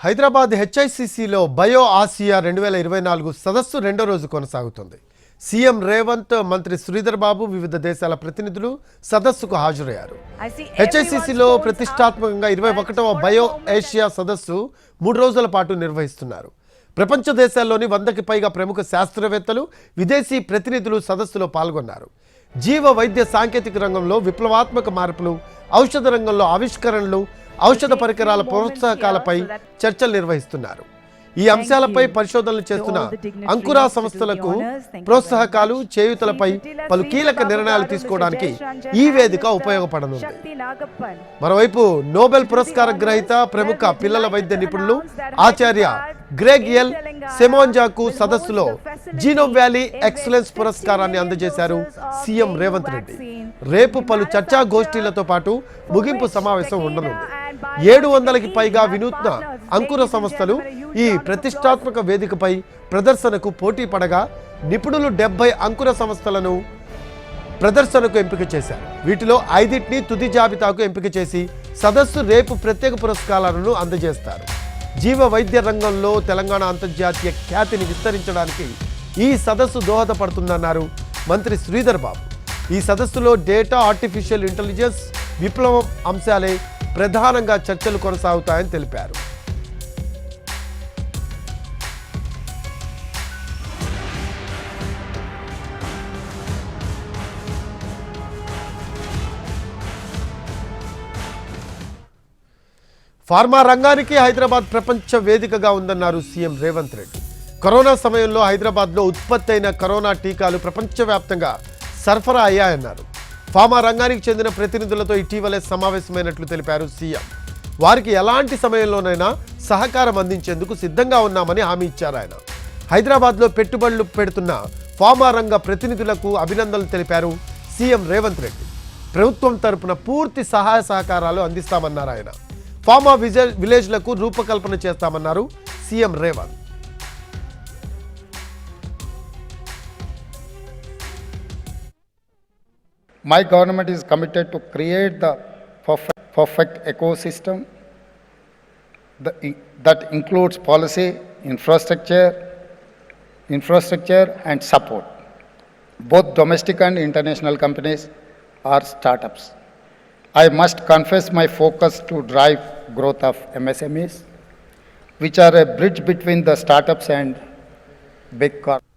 Hyderabad హెచ్ఐసిసిలో bio Asia 2024 సదస్సు రెండో రోజు కొనసాగుతుంది. సీఎం రేవంత్, మంత్రి శ్రీధర్ బాబు వివిధ దేశాల ప్రతినిధులు సదస్సుకు హాజరయ్యారు. హెచ్ఐసిసిలో ప్రతిష్టాత్మకంగా 21వ బయో ఏషియా సదస్సు 3 రోజుల పాటు నిర్వహిస్తున్నారు. ప్రపంచ దేశాల్లోని 100కి పైగా ప్రముఖ శాస్త్రవేత్తలు, విదేశీ ప్రతినిధులు సదస్సులో పాల్గొన్నారు. జీవ వైద్య సాంకేతిక రంగంలో విప్లవాత్మక మార్పులు, ఔషధ రంగంలో ఆవిష్కరణలు, ఔషధ పరికరాల ప్రోత్సాహకాలపై చర్చలు నిర్వహిస్తున్నారు. ఈ అంశాలపై పరిశోధనలు చేస్తున్న అంకురా సంస్థలకు ప్రోత్సాహకాలు, చేయూతలపై పలు కీలక నిర్ణయాలు తీసుకోవడానికి ఈ వేదిక ఉపయోగపడనుంది. మరోవైపు నోబెల్ పురస్కార గ్రహీత, ప్రముఖ పిల్లల వైద్య నిపుణులు ఆచార్య గ్రెగ్ ఎల్ సెమోంజాకు సదస్సులో జీనోమ్ వ్యాలీ ఎక్సలెన్స్ పురస్కారాన్ని అందజేశారు సీఎం రేవంత్ రెడ్డి. రేపు పలు చర్చా గోష్ఠీలతో పాటు ముగింపు సమావేశం ఉండనుంది. 700కి పైగా వినూత్న అంకుర సంస్థలు ఈ ప్రతిష్టాత్మక వేదికపై ప్రదర్శనకు పోటీ పడగా, నిపుణులు 70 అంకుర సంస్థలను ప్రదర్శనకు ఎంపిక చేశారు. వీటిలో 5టిని తుది జాబితాకు ఎంపిక చేసి సదస్సు రేపు ప్రత్యేక పురస్కారాలను అందజేస్తారు. జీవ వైద్య రంగంలో తెలంగాణ అంతర్జాతీయ ఖ్యాతిని విస్తరించడానికి ఈ సదస్సు దోహదపడుతుందన్నారు మంత్రి శ్రీధర్ బాబు. ఈ సదస్సులో డేటా, ఆర్టిఫిషియల్ ఇంటెలిజెన్స్, విప్లవం అంశాలే ప్రధానంగా చర్చలు కొనసాగుతాయని తెలిపారు. ఫార్మా రంగానికి హైదరాబాద్ ప్రపంచ వేదికగా ఉందన్నారు సీఎం రేవంత్ రెడ్డి. కరోనా సమయంలో హైదరాబాద్లో ఉత్పత్తి అయిన కరోనా టీకాలు ప్రపంచవ్యాప్తంగా సరఫరా అయ్యాయన్నారు. ఫార్మా రంగానికి చెందిన ప్రతినిధులతో ఇటీవలే సమావేశమైనట్లు తెలిపారు సీఎం. వారికి ఎలాంటి సమయంలోనైనా సహకారం అందించేందుకు సిద్ధంగా ఉన్నామని హామీ ఇచ్చారు ఆయన. హైదరాబాద్లో పెట్టుబడులు పెడుతున్న ఫార్మా రంగ ప్రతినిధులకు అభినందనలు తెలిపారు సీఎం రేవంత్ రెడ్డి. ప్రభుత్వం తరపున పూర్తి సహాయ సహకారాలు అందిస్తామన్నారు ఆయన. ఫార్మా విలేజ్లకు రూపకల్పన చేస్తామన్నారు CM Revanth. My government is committed to create the perfect ecosystem that includes policy, infrastructure and support. Both domestic and international companies are startups. I must confess my focus to drive growth of MSMEs, which are a bridge between the startups and big corporations.